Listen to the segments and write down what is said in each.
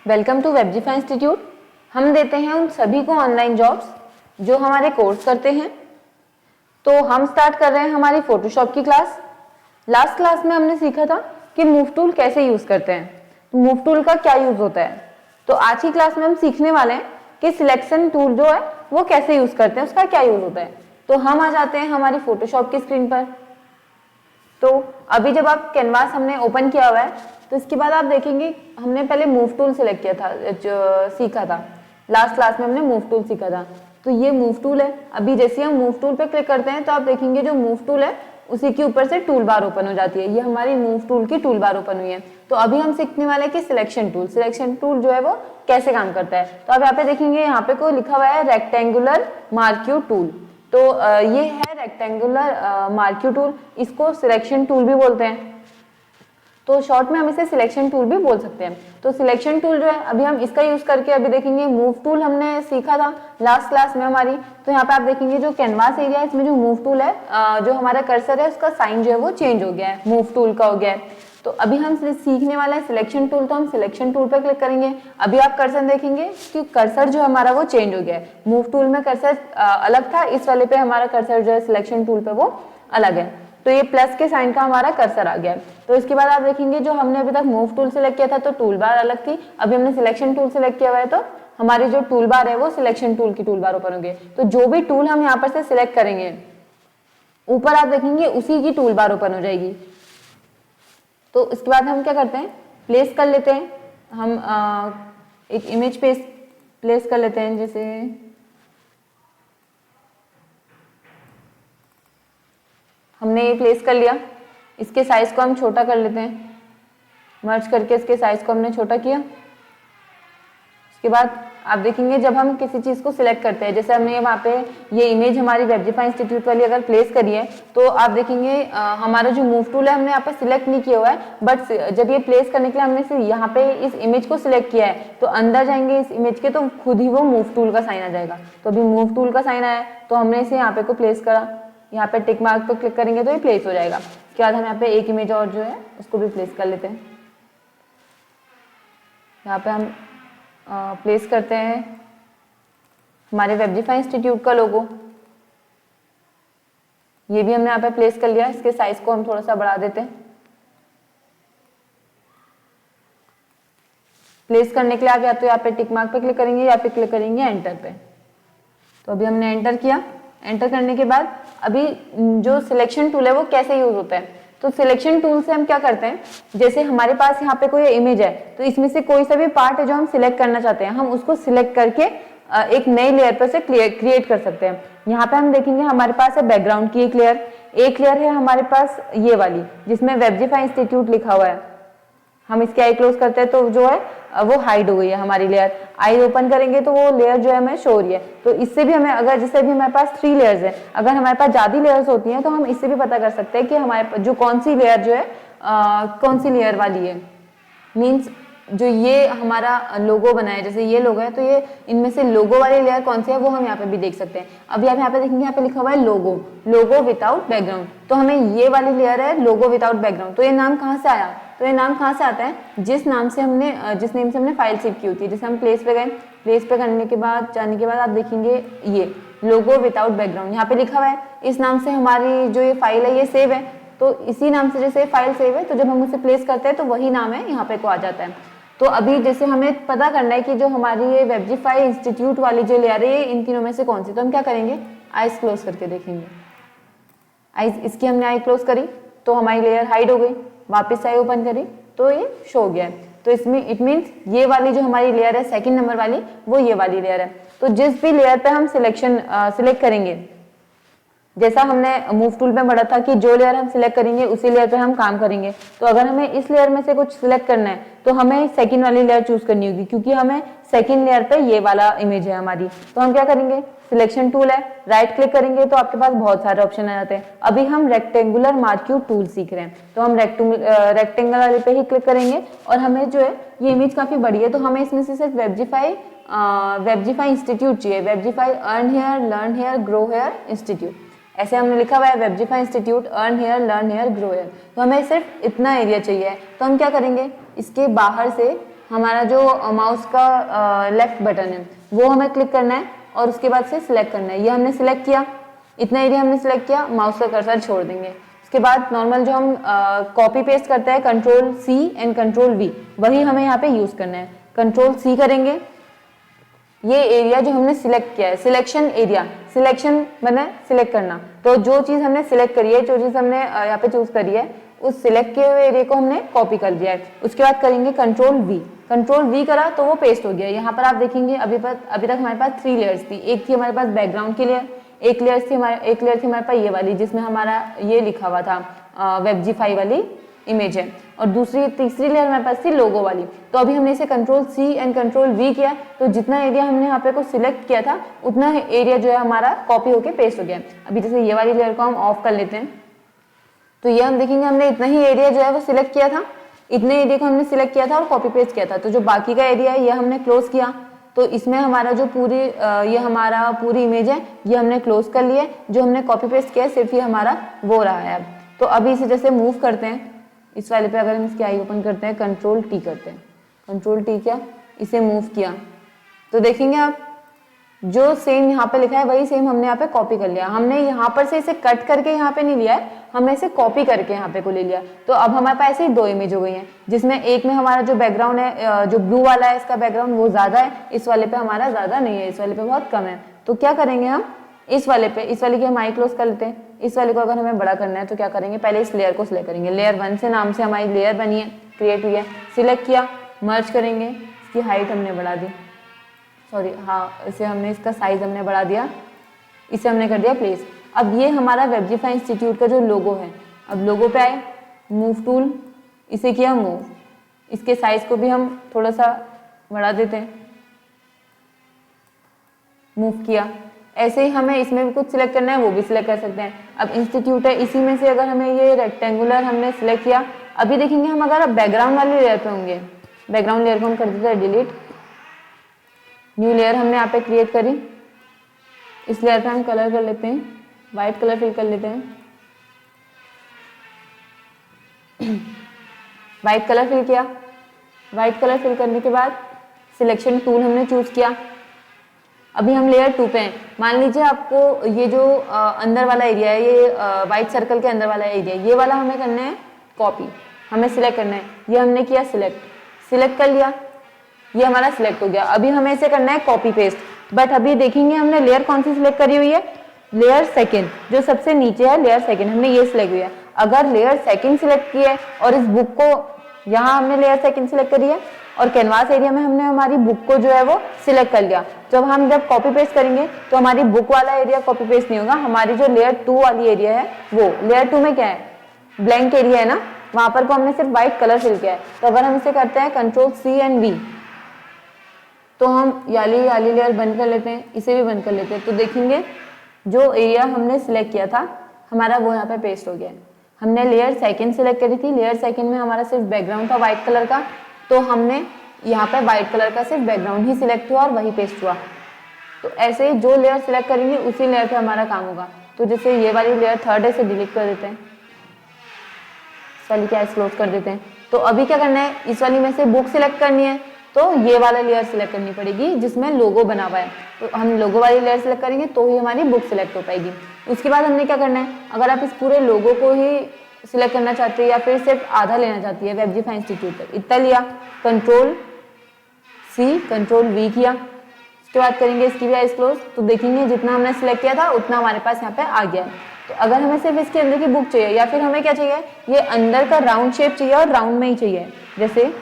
Welcome to वेबजीफाई institute. हम देते हैं उन सभी को ऑनलाइन जॉब्स जो हमारे कोर्स करते हैं। तो हम स्टार्ट कर रहे हैं हमारी फोटोशॉप की क्लास। लास्ट क्लास में हमने सीखा था कि मूव टूल कैसे यूज करते हैं, तो मूव टूल का क्या यूज होता है। तो आज की क्लास में हम सीखने वाले हैं कि सिलेक्शन टूल जो है वो कैसे यूज करते हैं, उसका क्या यूज होता है। तो हम आ जाते हैं हमारी फोटोशॉप की स्क्रीन पर। तो अभी जब आप कैनवास हमने ओपन किया हुआ है तो इसके बाद आप देखेंगे हमने पहले मूव टूल सिलेक्ट किया था, जो सीखा था लास्ट क्लास में हमने मूव टूल सीखा था। तो ये मूव टूल है। अभी जैसे हम मूव टूल पे क्लिक करते हैं तो आप देखेंगे जो मूव टूल है उसी के ऊपर से टूल बार ओपन हो जाती है। ये हमारी मूव टूल की टूल बार ओपन हुई है। तो अभी हम सीखने वाले हैं कि सिलेक्शन टूल जो है वो कैसे काम करता है। तो आप यहाँ पे देखेंगे, यहाँ पे कोई लिखा हुआ है रेक्टेंगुलर मार्क्यू टूल। तो ये है रेक्टेंगुलर मार्क्यू टूल, इसको सिलेक्शन टूल भी बोलते हैं। तो शॉर्ट में हम इसे सिलेक्शन टूल भी बोल सकते हैं। तो सिलेक्शन टूल जो है अभी हम इसका यूज करके अभी देखेंगे। मूव टूल हमने सीखा था लास्ट क्लास में हमारी। तो यहाँ पे आप देखेंगे जो कैनवास एरिया है इसमें जो मूव टूल है, जो हमारा कर्सर है उसका साइन जो है वो चेंज हो गया है, मूव टूल का हो गया है। तो अभी हम सीखने वाला है सिलेक्शन टूल। तो हम सिलेक्शन टूल पर क्लिक करेंगे। अभी आप कर्सर देखेंगे कि कर्सर जो हमारा वो चेंज हो गया है। मूव टूल में कर्सर अलग था, इस वाले पे हमारा कर्सर जो है सिलेक्शन टूल पे वो अलग है। तो ये प्लस के साइन का हमारा कर्सर आ गया। तो इसके बाद आप देखेंगे जो हमने अभी तक मूव टूल सिलेक्ट किया था तो टूल बार अलग थी, अभी हमने सिलेक्शन टूल सिलेक्ट किया हुआ है तो हमारी जो टूल बार है वो सिलेक्शन टूल की टूल बार ओपन हो गई। तो जो भी टूल हम यहाँ पर से सिलेक्ट करेंगे ऊपर आप देखेंगे उसी की टूल बार ओपन हो जाएगी। तो इसके बाद हम क्या करते हैं, प्लेस कर लेते हैं। हम एक इमेज पे प्लेस कर लेते हैं। जैसे हमने ये प्लेस कर लिया, इसके साइज को हम छोटा कर लेते हैं। मर्ज करके इसके साइज को हमने छोटा किया। उसके बाद आप देखेंगे जब हम किसी चीज को सिलेक्ट करते हैं, जैसे हमने वहाँ पे ये इमेज हमारी वेबजीफाई इंस्टीट्यूट वाली अगर प्लेस करी है तो आप देखेंगे हमारा जो मूव टूल है हमने यहाँ पे सिलेक्ट नहीं किया हुआ है, बट जब ये प्लेस करने के लिए हमने यहाँ पे इस इमेज को सिलेक्ट किया है तो अंदर जाएंगे इस इमेज के तो खुद ही वो मूव टूल का साइन आ जाएगा। तो अभी मूव टूल का साइन आया तो हमने इसे यहाँ पे को प्लेस करा, यहाँ पे टिक मार्क पर क्लिक करेंगे तो ये प्लेस हो जाएगा। उसके बाद हम यहाँ पे एक इमेज और जो है उसको भी प्लेस कर लेते हैं। यहाँ पे हम प्लेस करते हैं हमारे वेबजीफाई इंस्टीट्यूट का लोगो। ये भी हमने यहाँ पे प्लेस कर लिया। इसके साइज को हम थोड़ा सा बढ़ा देते हैं। प्लेस करने के लिए आप या तो यहाँ पे टिक मार्क पे क्लिक करेंगे या फिर क्लिक करेंगे एंटर पे। तो अभी हमने एंटर किया। एंटर करने के बाद अभी जो सिलेक्शन टूल है वो कैसे यूज होता है। तो सिलेक्शन टूल से हम क्या करते हैं, जैसे हमारे पास यहाँ पे कोई इमेज है तो इसमें से कोई सा भी पार्ट है जो हम सिलेक्ट करना चाहते हैं, हम उसको सिलेक्ट करके एक नई लेयर पर से क्रिएट कर सकते हैं। यहाँ पे हम देखेंगे हमारे पास है बैकग्राउंड की एक लेयर है हमारे पास ये वाली जिसमें वेबजीफाई इंस्टीट्यूट लिखा हुआ है। हम इसके आई क्लोज करते हैं तो जो है वो हाइड हो गई है हमारी लेयर। आई ओपन करेंगे तो वो लेयर जो है हमें शो हो रही है। तो इससे भी हमें अगर जैसे भी हमारे पास 3 लेयर्स है, अगर हमारे पास ज्यादा लेयर्स होती हैं तो हम इससे भी पता कर सकते हैं कि हमारे जो कौन सी लेयर जो है कौन सी लेयर वाली है। मीन्स जो ये हमारा लोगो बना है, जैसे ये लोगो है तो ये इनमें से लोगो वाली लेयर कौन सी है वो हम यहाँ पे भी देख सकते हैं। अभी आप यहाँ पे देखेंगे यहाँ पे लिखा हुआ है लोगो विदाउट बैकग्राउंड। तो हमें ये वाली लेयर है लोगो विदाउट बैकग्राउंड। तो ये नाम कहाँ से आया, तो ये नाम कहाँ से आता है, जिस नेम से हमने फाइल सेव की होती है। जैसे हम प्लेस पे गए, प्लेस पे करने के बाद जाने के बाद आप देखेंगे ये लोगो विदाउट बैकग्राउंड यहाँ पे लिखा हुआ है। इस नाम से हमारी जो ये फाइल है ये सेव है। तो इसी नाम से जैसे फाइल सेव है तो जब हम उसे प्लेस करते हैं तो वही नाम है यहाँ पे को आ जाता है। तो अभी जैसे हमें पता करना है कि जो हमारी ये वेबजीफाई इंस्टीट्यूट वाली जो लेयर है इन तीनों में से कौन सी, तो हम क्या करेंगे, आईज क्लोज करके देखेंगे। आईज इसकी हमने आई क्लोज करी तो हमारी लेयर हाइड हो गई, वापस आई ओपन करी तो ये शो हो गया है। तो इसमें इट मीन्स ये वाली जो हमारी लेयर है सेकंड नंबर वाली वो ये वाली लेयर है। तो जिस भी लेयर पे हम सिलेक्ट करेंगे, जैसा हमने मूव टूल में पढ़ा था कि जो लेयर हम सिलेक्ट करेंगे उसी लेयर पे हम काम करेंगे। तो अगर हमें इस लेयर में से कुछ सिलेक्ट करना है तो हमें सेकंड वाली लेयर चूज करनी होगी, क्योंकि हमें सेकंड लेयर पे ये वाला इमेज है हमारी। तो हम क्या करेंगे, सिलेक्शन टूल है, राइट क्लिक करेंगे तो आपके पास बहुत सारे ऑप्शन आ जाते हैं। अभी हम रेक्टेंगुलर मार्क्यू टूल सीख रहे हैं तो हम रेक्टेंगल वाले पे ही क्लिक करेंगे। और हमें जो है ये इमेज काफी बड़ी है तो हमें इसमें से सिर्फ वेबजीफाई इंस्टीट्यूट चाहिए। Webgify earn here, learn here, grow here institute, ऐसे हमने लिखा हुआ है Webgify institute earn here, learn here, grow here. तो हमें सिर्फ इतना एरिया चाहिए। तो हम क्या करेंगे, इसके बाहर से हमारा जो माउस का लेफ्ट बटन है वो हमें क्लिक करना है और उसके बाद से सिलेक्ट करना है। ये हमने सिलेक्ट किया, इतना एरिया हमने सिलेक्ट किया, माउस का कर्सर छोड़ देंगे। उसके बाद नॉर्मल जो हम कॉपी पेस्ट करते हैं control C and control V, वही हमें यहाँ पे यूज करना है। कंट्रोल सी करेंगे, ये एरिया जो हमने सिलेक्ट किया है, सिलेक्शन एरिया, सिलेक्शन मैंने सिलेक्ट करना, तो जो चीज हमने सिलेक्ट करी है, जो चीज हमने यहाँ पे चूज करी है, उस सिलेक्ट किए हुए एरिया को हमने कॉपी कर दिया है। उसके बाद करेंगे कंट्रोल वी, कंट्रोल वी करा तो वो पेस्ट हो गया। यहाँ पर आप देखेंगे अभी तक हमारे पास 3 लेयर्स थी। एक थी हमारे पास बैकग्राउंड की लेयर, एक लेयर थी हमारे पास ये वाली जिसमें हमारा ये लिखा हुआ था वेबजीफाई वाली इमेज है, और तीसरी लेयर हमारे पास थी लोगो वाली। तो अभी हमने इसे control C and control V किया, तो जितना एरिया हमने यहाँ पे को सिलेक्ट किया था उतना एरिया जो है हमारा कॉपी होके पेस्ट हो गया। अभी जैसे ये वाली लेयर को हम ऑफ कर लेते हैं, तो ये हम देखेंगे हमने इतना ही एरिया जो है वो सिलेक्ट किया था, इतने एरिया को हमने सिलेक्ट किया था और कॉपी पेस्ट किया था। तो जो बाकी का एरिया है ये हमने क्लोज किया, तो इसमें हमारा जो ये हमारा पूरी इमेज है ये हमने क्लोज कर लिया। जो हमने कॉपी पेस्ट किया सिर्फ ये हमारा वो रहा है। अब तो अभी इसे जैसे मूव करते हैं, इस वाले पे अगर हम इसकी आई ओपन करते हैं, कंट्रोल टी करते हैं, कंट्रोल टी किया, इसे मूव किया, तो देखेंगे आप जो सेम यहाँ पे लिखा है वही सेम हमने यहाँ पे कॉपी कर लिया। हमने यहाँ पर से इसे कट करके यहाँ पे नहीं लिया है, हमने इसे कॉपी करके यहाँ पे को ले लिया। तो अब हमारे पास ऐसे ही 2 इमेज हो गई हैं, जिसमें एक में हमारा जो बैकग्राउंड है, जो ब्लू वाला है इसका बैकग्राउंड वो ज्यादा है, इस वाले पे हमारा ज्यादा नहीं है, इस वाले पे बहुत कम है। तो क्या करेंगे हम इस वाले की हम आई क्लोज कर लेते हैं। इस वाले को अगर हमें बड़ा करना है तो क्या करेंगे, पहले इस लेयर को सिलेक्ट करेंगे, लेयर 1 से नाम से हमारी लेयर बनी है, क्रिएट हुई है, सिलेक्ट किया, मर्ज करेंगे, इसकी हाइट हमने बढ़ा दी, सॉरी हाँ इसे हमने इसका साइज हमने बढ़ा दिया, इसे हमने कर दिया प्लेस। अब ये हमारा वेबजीफाई इंस्टीट्यूट का जो लोगो है, अब लोगो पे आए, मूव टूल, इसे किया मूव, इसके साइज को भी हम थोड़ा सा बढ़ा देते हैं, मूव किया। ऐसे ही हमें इसमें भी कुछ सिलेक्ट करना है, वो भी सिलेक्ट कर सकते हैं। अब इंस्टीट्यूट है, इसी में से अगर हमें ये रेक्टेंगुलर हमने सिलेक्ट किया, अभी देखेंगे हम अगर बैकग्राउंड वाली लेयर पे होंगे, बैकग्राउंड लेयर को हम कर देते हैं डिलीट, न्यू लेयर हमने यहाँ पे क्रिएट करी, इस लेयर पे हम कलर कर लेते हैं, वाइट कलर फिल कर लेते हैं, वाइट कलर फिल किया, वाइट कलर फिल करने के बाद सिलेक्शन टूल हमने चूज किया। अभी हम लेयर 2 पे हैं, मान लीजिए आपको ये जो अंदर वाला एरिया है, ये व्हाइट सर्कल के अंदर वाला एरिया, ये वाला हमें करना है कॉपी, हमें सिलेक्ट करना है, ये हमने किया सिलेक्ट कर लिया, ये हमारा सिलेक्ट हो गया। अभी हमें इसे करना है कॉपी पेस्ट, बट अभी देखेंगे हमने लेयर कौन सी सिलेक्ट करी हुई है, लेयर सेकेंड, जो सबसे नीचे है लेयर सेकेंड, हमने ये सिलेक्ट किया। अगर लेयर सेकेंड सिलेक्ट की है और इस बुक को यहाँ हमने लेयर सेकेंड सिलेक्ट करी है और कैनवास एरिया में हमने हमारी बुक को जो है वो सिलेक्ट कर लिया, जब कॉपी पेस्ट करेंगे तो हमारी बुक वाला एरिया कॉपी पेस्ट नहीं होगा, हमारी जो लेयर 2 वाली एरिया है वो, लेयर 2 में क्या है, ब्लैंक एरिया है ना, वहां पर को हमने सिर्फ व्हाइट कलर फिल किया है। तो अगर हम इसे करते हैं कंट्रोल सी एंड वी, तो हम याली लेयर बंद कर लेते हैं, इसे भी बंद कर लेते हैं, तो देखेंगे जो एरिया हमने सिलेक्ट किया था हमारा वो यहाँ पे पेस्ट हो गया है। हमने लेयर सेकेंड सिलेक्ट करी थी, लेयर सेकेंड में हमारा सिर्फ बैकग्राउंड था व्हाइट कलर का, तो हमने यहाँ पे व्हाइट कलर का सिर्फ बैकग्राउंड ही सिलेक्ट हुआ और वही पेस्ट हुआ। तो ऐसे ही जो लेयर सिलेक्ट करेंगे उसी लेयर पे हमारा काम होगा। तो जैसे ये वाली लेयर 3rd है, इसे डिलीट कर देते हैं, इस वाली क्या क्लोज कर देते हैं। तो अभी क्या करना है, इस वाली में से बुक सिलेक्ट करनी है, तो ये वाला लेयर सिलेक्ट करनी पड़ेगी जिसमें लोगो बना हुआ है, तो हम लोगो वाली लेयर सिलेक्ट करेंगे तो ही हमारी बुक सिलेक्ट हो पाएगी। उसके बाद हमने क्या करना है, अगर आप इस पूरे लोगो को ही सिलेक्ट करना चाहते हैं या फिर सिर्फ आधा लेना चाहती है, वेबजीफाई इंस्टीट्यूट तक इतना लिया, कंट्रोल सी कंट्रोल वी किया, उसके बाद करेंगे इसकी भी आइज क्लोज, तो देखेंगे जितना हमने सिलेक्ट किया था उतना हमारे पास यहाँ पे आ गया। तो अगर हमें सिर्फ इसके अंदर की बुक चाहिए या फिर हमें क्या चाहिए, ये अंदर का राउंड शेप चाहिए और राउंड में ही चाहिए, जैसे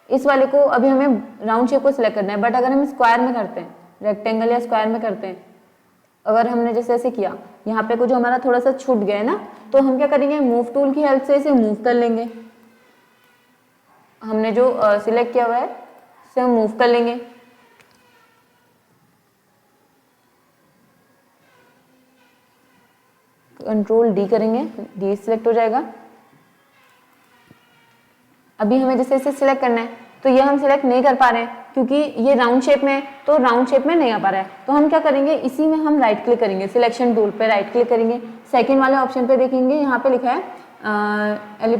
इस वाले को अभी हमें राउंड शेप को सिलेक्ट करना है, बट अगर हम स्क्वायर में करते हैं, रेक्टेंगल या स्क्वायर में करते हैं, अगर हमने जैसे ऐसे किया, यहाँ पे को जो हमारा थोड़ा सा छूट गया है ना, तो हम क्या करेंगे, मूव टूल की हेल्प से इसे मूव कर लेंगे, हमने जो सिलेक्ट किया हुआ है इसे हम मूव कर लेंगे। कंट्रोल डी करेंगे, डी सिलेक्ट हो जाएगा। अभी हमें जैसे इसे सिलेक्ट करना है, तो ये हम सिलेक्ट नहीं कर पा रहे हैं क्योंकि ये राउंड शेप में है, तो राउंड शेप में नहीं आ पा रहा है। तो हम क्या करेंगे, इसी में हम राइट क्लिक करेंगे, सिलेक्शन टूल पे राइट क्लिक करेंगे, सेकंड वाले ऑप्शन पे देखेंगे यहाँ पे लिखा है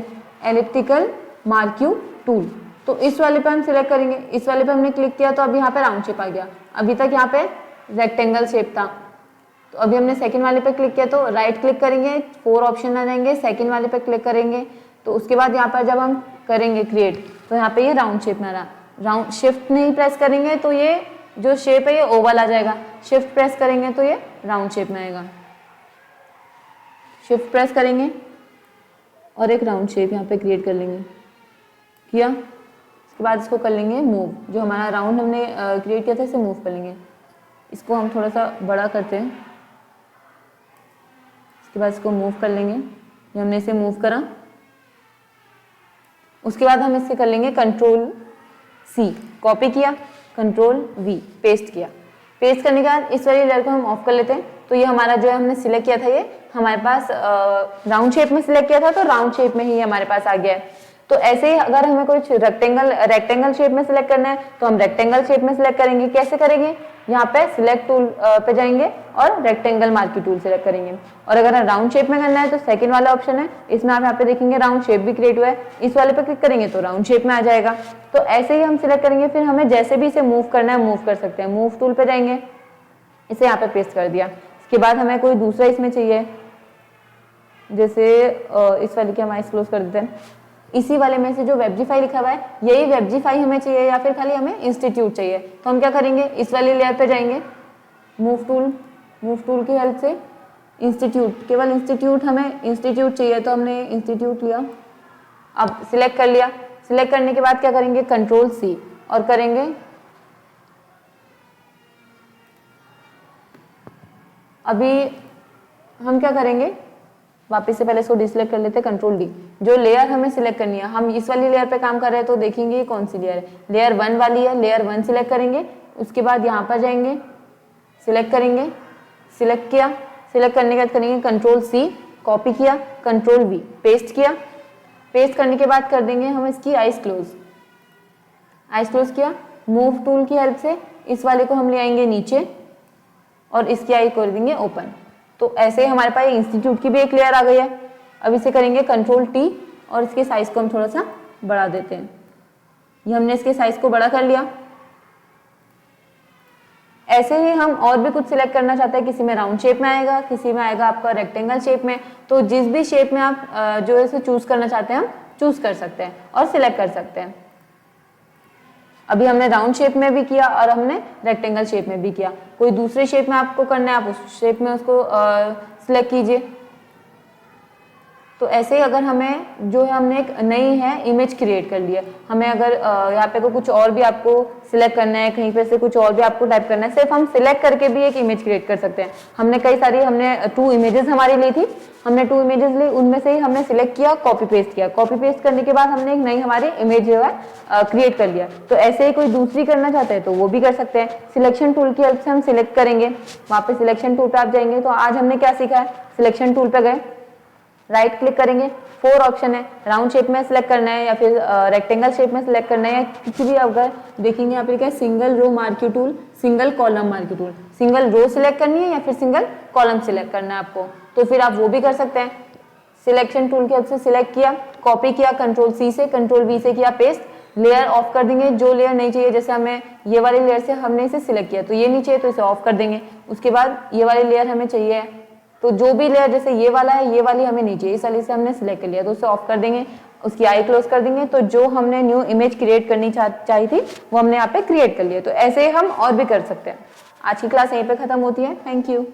एलिप्टिकल मार्क्यू टूल, तो इस वाले पे हम सिलेक्ट करेंगे, इस वाले पे हमने क्लिक किया तो अब यहाँ पे राउंड शेप आ गया, अभी तक यहाँ पे रेक्टेंगल शेप था। तो अभी हमने सेकंड वाले पे क्लिक किया तो राइट क्लिक करेंगे, 4 ऑप्शन आ जाएंगे, सेकंड वाले पे क्लिक करेंगे तो उसके बाद यहाँ पर जब हम करेंगे क्रिएट तो यहाँ पे ये राउंड शेप में आ रहा, राउंड शिफ्ट नहीं प्रेस करेंगे तो ये जो शेप है ये ओवल आ जाएगा, शिफ्ट प्रेस करेंगे तो ये राउंड शेप में आएगा। शिफ्ट प्रेस करेंगे और एक राउंड शेप यहाँ पे क्रिएट कर लेंगे, किया। इसके बाद इसको कर लेंगे मूव, जो हमारा राउंड हमने क्रिएट किया था इसे मूव कर लेंगे। इसको हम थोड़ा सा बड़ा करते हैं, इसके बाद इसको मूव कर लेंगे, जो हमने इसे मूव करा। उसके बाद हम इससे कर लेंगे कंट्रोल सी, कॉपी किया, कंट्रोल वी, पेस्ट किया। पेस्ट करने के बाद इस वाली लेयर को हम ऑफ कर लेते हैं। तो ये हमारा जो हमने सिलेक्ट किया था ये हमारे पास राउंड शेप में सिलेक्ट किया था तो राउंड शेप में ही हमारे पास आ गया है। तो ऐसे ही अगर हमें कुछ रेक्टेंगल शेप में सिलेक्ट करना है तो हम रेक्टेंगल शेप में सिलेक्ट करेंगे। कैसे करेंगे, यहाँ पे सिलेक्ट टूल पे जाएंगे और रेक्टेंगल मार्की टूल सिलेक्ट करेंगे। और अगर राउंड शेप में करना है तो सेकंड वाला ऑप्शन है, इसमें आप यहाँ पे देखेंगे राउंड शेप भी क्रिएट हुआ है, इस वाले पे क्लिक करेंगे तो राउंड शेप में आ जाएगा। तो ऐसे ही हम सिलेक्ट करेंगे, फिर हमें जैसे भी इसे मूव करना है मूव कर सकते हैं। मूव टूल पे जाएंगे, इसे यहाँ पे पेस्ट कर दिया। इसके बाद हमें कोई दूसरा इसमें चाहिए, जैसे इस वाले की हम आइस क्लोज कर देते हैं। इसी वाले में से जो वेबजीफाई लिखा हुआ है यही वेबजीफाई हमें चाहिए या फिर खाली हमें इंस्टीट्यूट चाहिए, तो हम क्या करेंगे, इस वाली लेयर पे जाएंगे, मूव टूल की हेल्प से इंस्टीट्यूट, केवल इंस्टीट्यूट, हमें इंस्टीट्यूट चाहिए तो हमने इंस्टीट्यूट लिया। अब सिलेक्ट कर लिया, सिलेक्ट करने के बाद क्या करेंगे, कंट्रोल सी और करेंगे अभी हम क्या करेंगे, वापस से पहले इसको डिसलेक्ट कर लेते हैं, कंट्रोल डी। जो लेयर हमें सिलेक्ट करनी है, हम इस वाली लेयर पे काम कर रहे हैं तो देखेंगे ये कौन सी लेयर है, लेयर 1 वाली है, लेयर 1 सिलेक्ट करेंगे। उसके बाद यहाँ पर जाएंगे, सिलेक्ट करेंगे, सिलेक्ट किया, सिलेक्ट करने के बाद करेंगे कंट्रोल सी, कॉपी किया, कंट्रोल वी, पेस्ट किया। पेस्ट करने के बाद कर देंगे हम इसकी आइस क्लोज किया। मूव टूल की हेल्प से इस वाले को हम ले आएंगे नीचे और इसकी आई कर देंगे ओपन। तो ऐसे ही हमारे पास इंस्टीट्यूट की भी एक लेयर आ गई है। अब इसे करेंगे कंट्रोल टी और इसके साइज को हम थोड़ा सा बढ़ा देते हैं। ये हमने इसके साइज को बड़ा कर लिया। ऐसे ही हम और भी कुछ सिलेक्ट करना चाहते हैं, किसी में राउंड शेप में आएगा, किसी में आएगा आपका रेक्टेंगल शेप में। तो जिस भी शेप में आप जो है चूज करना चाहते हैं हम चूज कर सकते हैं और सिलेक्ट कर सकते हैं। अभी हमने राउंड शेप में भी किया और हमने रेक्टेंगल शेप में भी किया। कोई दूसरे शेप में आपको करना है, आप उस शेप में उसको सिलेक्ट कीजिए। तो ऐसे ही अगर हमें जो है हमने एक नई है इमेज क्रिएट कर ली है, हमें अगर यहाँ पे को कुछ और भी आपको सिलेक्ट करना है, कहीं पे से कुछ और भी आपको टाइप करना है, सिर्फ हम सिलेक्ट करके भी एक इमेज क्रिएट कर सकते हैं। हमने कई सारी हमने 2 इमेजेस हमारी ली थी, हमने 2 इमेजेस ली, उनमें से ही हमने सिलेक्ट किया, कॉपी पेस्ट किया। कॉपी पेस्ट करने के बाद हमने एक नई हमारी इमेज जो है क्रिएट कर लिया। तो ऐसे ही कोई दूसरी करना चाहते हैं तो वो भी कर सकते हैं। सिलेक्शन टूल की हेल्प से हम सिलेक्ट करेंगे, वहाँ पे सिलेक्शन टूल पे आप जाएंगे। तो आज हमने क्या सीखा है, सिलेक्शन टूल पे गए, राइट क्लिक करेंगे, 4 ऑप्शन है, राउंड शेप में सिलेक्ट करना है या फिर रेक्टेंगल शेप में सिलेक्ट करना है, या किसी भी अगर देखेंगे यहाँ पे क्या है, single row marquee tool, single column marquee tool. Single row select करनी है या फिर सिंगल कॉलम सिलेक्ट करना है आपको, तो फिर आप वो भी कर सकते हैं। सिलेक्शन टूल की हेल्प से सिलेक्ट किया, कॉपी किया, कंट्रोल सी से, कंट्रोल वी से किया पेस्ट। लेयर ऑफ कर देंगे, जो लेयर नहीं चाहिए, जैसे हमें ये वाली लेयर से हमने इसे सिलेक्ट किया तो ये नहीं चाहिए तो इसे ऑफ कर देंगे। उसके बाद ये वाली लेयर हमें चाहिए, तो जो भी लेयर जैसे ये वाला है, ये वाली हमें नहीं चाहिए, इस वाली से हमने सिलेक्ट कर लिया तो उसे ऑफ कर देंगे, उसकी आई क्लोज कर देंगे। तो जो हमने न्यू इमेज क्रिएट करनी चाहिए थी वो हमने यहाँ पे क्रिएट कर लिया। तो ऐसे ही हम और भी कर सकते हैं। आज की क्लास यहीं पे खत्म होती है। Thank you.